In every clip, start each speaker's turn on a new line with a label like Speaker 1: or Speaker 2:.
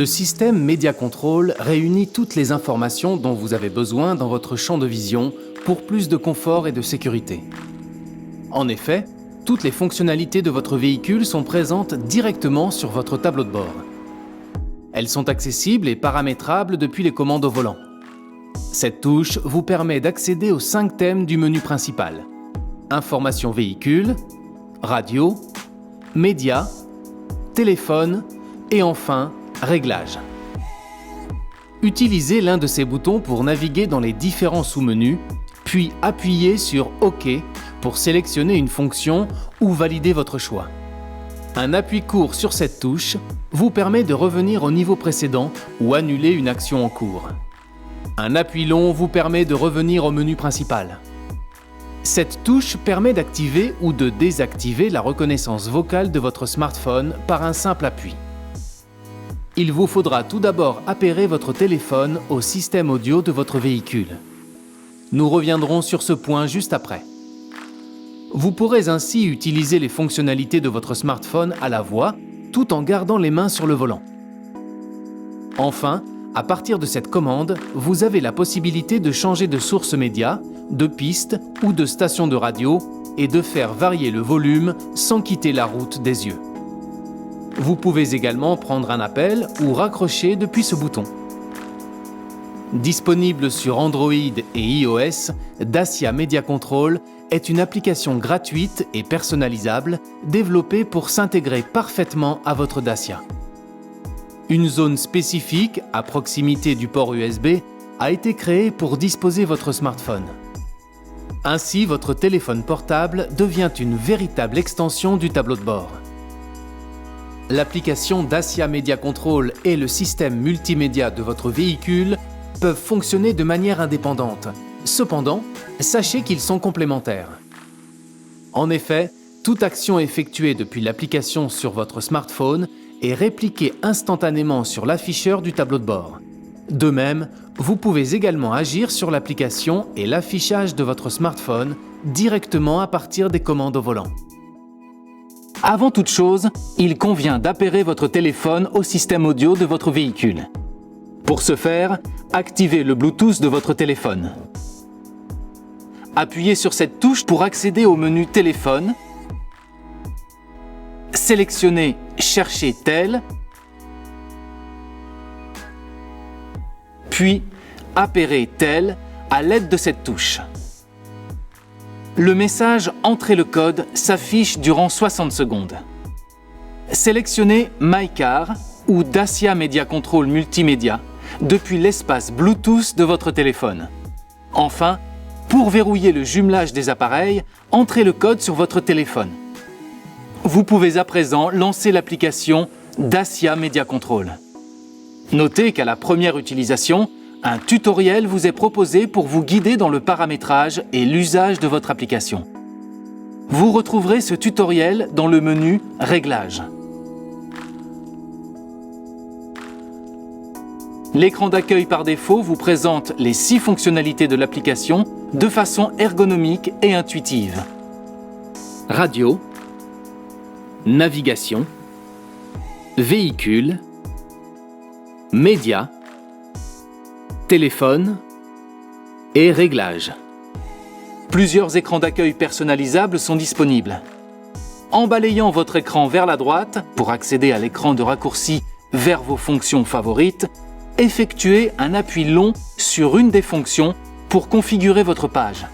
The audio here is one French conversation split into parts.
Speaker 1: Le système Media Control réunit toutes les informations dont vous avez besoin dans votre champ de vision pour plus de confort et de sécurité. En effet, toutes les fonctionnalités de votre véhicule sont présentes directement sur votre tableau de bord. Elles sont accessibles et paramétrables depuis les commandes au volant. Cette touche vous permet d'accéder aux 5 thèmes du menu principal: information véhicule, radio, médias, téléphone et enfin réglages. Utilisez l'un de ces boutons pour naviguer dans les différents sous-menus, puis appuyez sur OK pour sélectionner une fonction ou valider votre choix. Un appui court sur cette touche vous permet de revenir au niveau précédent ou annuler une action en cours. Un appui long vous permet de revenir au menu principal. Cette touche permet d'activer ou de désactiver la reconnaissance vocale de votre smartphone par un simple appui. Il vous faudra tout d'abord appairer votre téléphone au système audio de votre véhicule. Nous reviendrons sur ce point juste après. Vous pourrez ainsi utiliser les fonctionnalités de votre smartphone à la voix, tout en gardant les mains sur le volant. Enfin, à partir de cette commande, vous avez la possibilité de changer de source média, de piste ou de station de radio et de faire varier le volume sans quitter la route des yeux. Vous pouvez également prendre un appel ou raccrocher depuis ce bouton. Disponible sur Android et iOS, Dacia Media Control est une application gratuite et personnalisable développée pour s'intégrer parfaitement à votre Dacia. Une zone spécifique à proximité du port USB a été créée pour disposer votre smartphone. Ainsi, votre téléphone portable devient une véritable extension du tableau de bord. L'application Dacia Media Control et le système multimédia de votre véhicule peuvent fonctionner de manière indépendante. Cependant, sachez qu'ils sont complémentaires. En effet, toute action effectuée depuis l'application sur votre smartphone est répliquée instantanément sur l'afficheur du tableau de bord. De même, vous pouvez également agir sur l'application et l'affichage de votre smartphone directement à partir des commandes au volant. Avant toute chose, il convient d'appairer votre téléphone au système audio de votre véhicule. Pour ce faire, activez le Bluetooth de votre téléphone. Appuyez sur cette touche pour accéder au menu Téléphone. Sélectionnez Chercher tel, puis appairer tel à l'aide de cette touche. Le message « Entrez le code » s'affiche durant 60 secondes. Sélectionnez My Car ou Dacia Media Control Multimédia depuis l'espace Bluetooth de votre téléphone. Enfin, pour verrouiller le jumelage des appareils, entrez le code sur votre téléphone. Vous pouvez à présent lancer l'application Dacia Media Control. Notez qu'à la première utilisation, un tutoriel vous est proposé pour vous guider dans le paramétrage et l'usage de votre application. Vous retrouverez ce tutoriel dans le menu Réglages. L'écran d'accueil par défaut vous présente les 6 fonctionnalités de l'application de façon ergonomique et intuitive. Radio, navigation, véhicule, médias, téléphone et réglages. Plusieurs écrans d'accueil personnalisables sont disponibles. En balayant votre écran vers la droite pour accéder à l'écran de raccourci vers vos fonctions favorites, effectuez un appui long sur une des fonctions pour configurer votre page.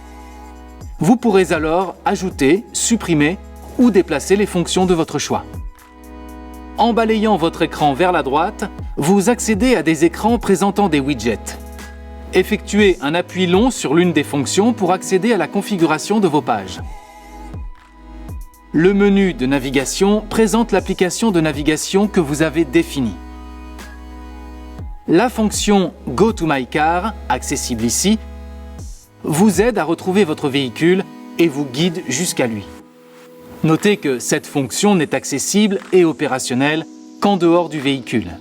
Speaker 1: Vous pourrez alors ajouter, supprimer ou déplacer les fonctions de votre choix. En balayant votre écran vers la droite, vous accédez à des écrans présentant des widgets. Effectuez un appui long sur l'une des fonctions pour accéder à la configuration de vos pages. Le menu de navigation présente l'application de navigation que vous avez définie. La fonction Go to my car, accessible ici, vous aide à retrouver votre véhicule et vous guide jusqu'à lui. Notez que cette fonction n'est accessible et opérationnelle qu'en dehors du véhicule.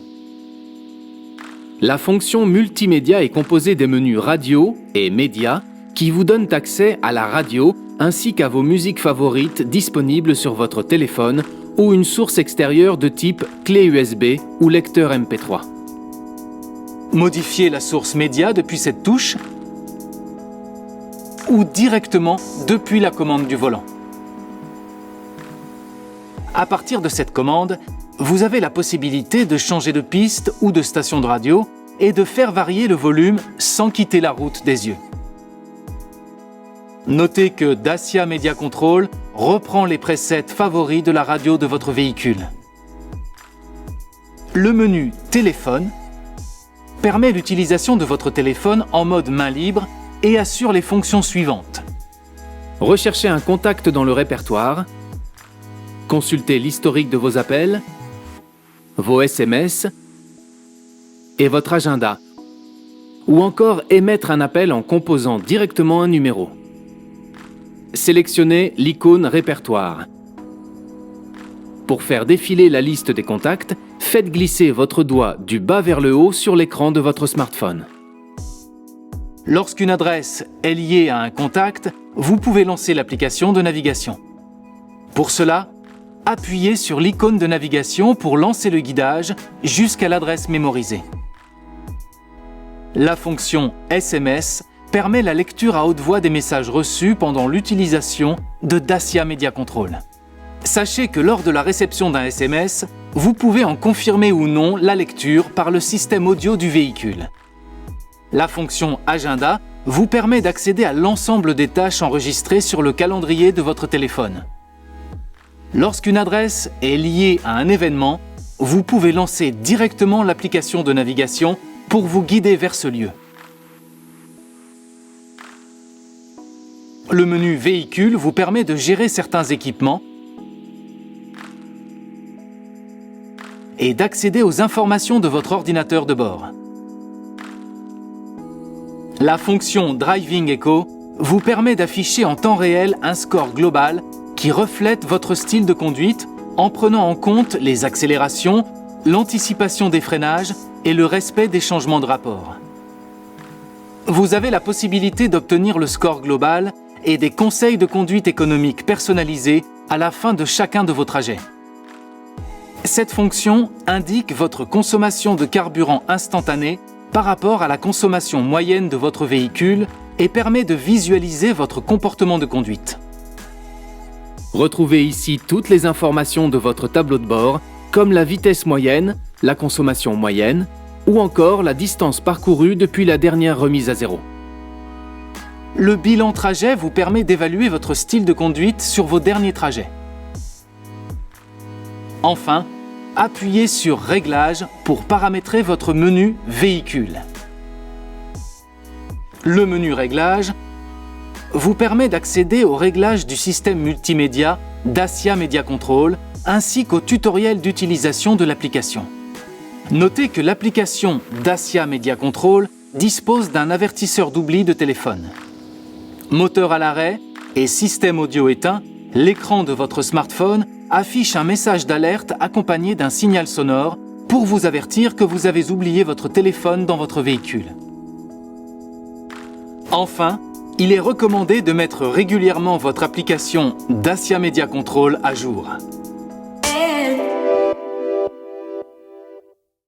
Speaker 1: La fonction multimédia est composée des menus radio et médias qui vous donnent accès à la radio ainsi qu'à vos musiques favorites disponibles sur votre téléphone ou une source extérieure de type clé USB ou lecteur MP3. modifier la source média depuis cette touche ou directement depuis la commande du volant. À partir de cette commande, vous avez la possibilité de changer de piste ou de station de radio et de faire varier le volume sans quitter la route des yeux. Notez que Dacia Media Control reprend les presets favoris de la radio de votre véhicule. Le menu Téléphone permet l'utilisation de votre téléphone en mode main libre et assure les fonctions suivantes. Recherchez un contact dans le répertoire, consultez l'historique de vos appels, vos SMS et votre agenda, ou encore émettre un appel en composant directement un numéro. Sélectionnez l'icône Répertoire. Pour faire défiler la liste des contacts, faites glisser votre doigt du bas vers le haut sur l'écran de votre smartphone. Lorsqu'une adresse est liée à un contact, vous pouvez lancer l'application de navigation. Pour cela, appuyez sur l'icône de navigation pour lancer le guidage jusqu'à l'adresse mémorisée. La fonction SMS permet la lecture à haute voix des messages reçus pendant l'utilisation de Dacia Media Control. Sachez que lors de la réception d'un SMS, vous pouvez en confirmer ou non la lecture par le système audio du véhicule. La fonction Agenda vous permet d'accéder à l'ensemble des tâches enregistrées sur le calendrier de votre téléphone. Lorsqu'une adresse est liée à un événement, vous pouvez lancer directement l'application de navigation pour vous guider vers ce lieu. Le menu Véhicule vous permet de gérer certains équipements et d'accéder aux informations de votre ordinateur de bord. La fonction Driving Echo vous permet d'afficher en temps réel un score global qui reflète votre style de conduite en prenant en compte les accélérations, l'anticipation des freinages et le respect des changements de rapport. Vous avez la possibilité d'obtenir le score global et des conseils de conduite économique personnalisés à la fin de chacun de vos trajets. Cette fonction indique votre consommation de carburant instantanée par rapport à la consommation moyenne de votre véhicule et permet de visualiser votre comportement de conduite. Retrouvez ici toutes les informations de votre tableau de bord, comme la vitesse moyenne, la consommation moyenne, ou encore la distance parcourue depuis la dernière remise à zéro. Le bilan trajet vous permet d'évaluer votre style de conduite sur vos derniers trajets. Enfin, appuyez sur Réglages pour paramétrer votre menu Véhicule. Le menu Réglages vous permet d'accéder aux réglages du système multimédia Dacia Media Control ainsi qu'au tutoriel d'utilisation de l'application. Notez que l'application Dacia Media Control dispose d'un avertisseur d'oubli de téléphone. Moteur à l'arrêt et système audio éteint, l'écran de votre smartphone affiche un message d'alerte accompagné d'un signal sonore pour vous avertir que vous avez oublié votre téléphone dans votre véhicule. Enfin, il est recommandé de mettre régulièrement votre application Dacia Media Control à jour.